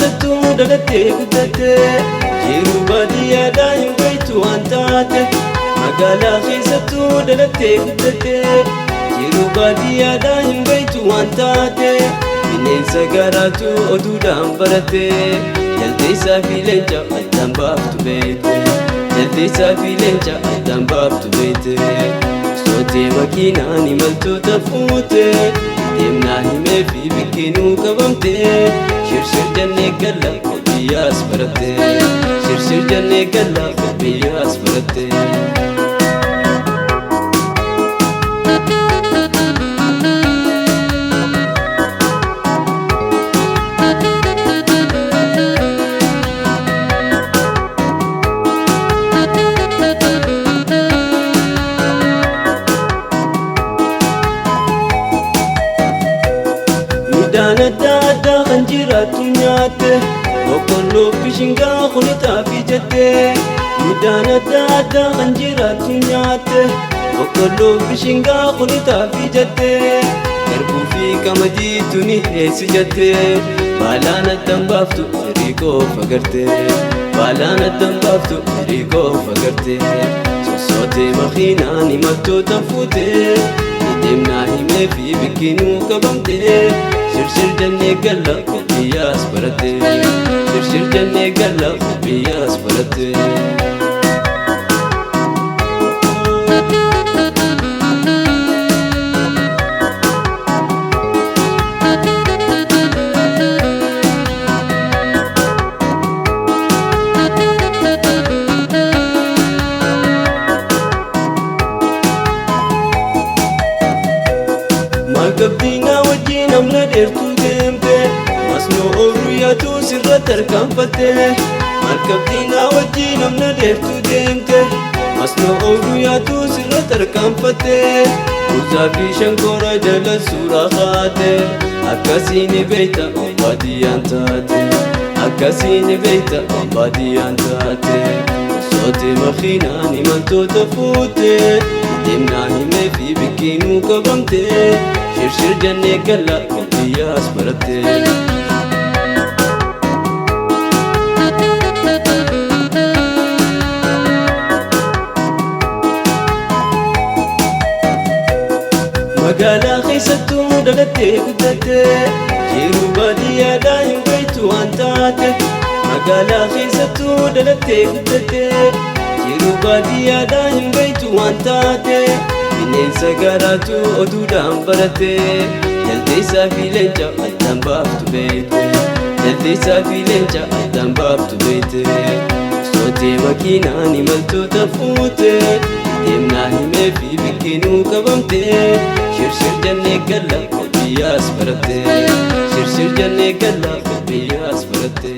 keessattuu dhalattee guddatte jiruu baadiyyaadhaa hin beektu waan taate. Magaalaa keessattuu dhalattee guddatte jiruu baadiyyaadhaa hin beektu waan taate. Bineensa garaatu oduudhaan baratte jaldeessaa fi leenca addaan baaftu beekte. Jaldeessaa fi leenca addaan baaftu beekte. Sootee makiinaan imaltoota fuute deemnaa himee fi biqiluu qabamte. Shirshir jannee galla qophiyaas baratte. Shirshir jannee galla qophiyaas baratte. Midhaan adda addaa kan jiraattu nyaatte boqqolloo fi shingaa kunitaaf jette. Midhaan adda addaa kan jiraattu nyaatte boqqolloo fi shingaa kunitaaf jette. Garbuu fi qamadii tuni eessi jette. Baalaan addaan baaftu firii qofa garte. Baalaan addaan baaftu firii qofa garte. Sosootee makiinaan imaltoota fuute deemnaa himee fi biqiluu qabamte. Shirshir jannee galla qophiyaas baratte. Shirshir jannee galla qophiyaas baratte. Malkabdiinaa wajjin amna dheertuu deemte masnoo ooluyyaatu sirra tarkaanfatte. Malkabdiinaa wajjin amna dheertuu deemte masnoo ooluyyaatu sirra tarkaanfatte. Kuusaa fi shankoora jala suuraa kaate akkasiin beekta baadiyyaan taate. Akkasiin beekta baadiyyaan taate. Sootee makiinaan imaltoota fuute deemnaa himee fi biqiluu qabamte. Shirshir jannee galla qophiyaas baratte. Magaalaa keessattuu dhalattee guddatte jiruu baadiyyaadhaa hin beektu waan taate. Magaalaa keessattuu dhalattee guddatte jiruu baadiyyaadhaa hin beektu waan taate. Bineensa garaatu oduudhaan baratte jaldeessaa fi leenca addaan baaftu beekte. Jaldeessaa fi leenca addaan baaftu beekte. Sootee makiinaan imaltoota fuute deemnaa himee fi biqiluu qabamte. Shirshir jannee galla qophiyaas baratte. Shirshir jannee galla qophiyaas baratte.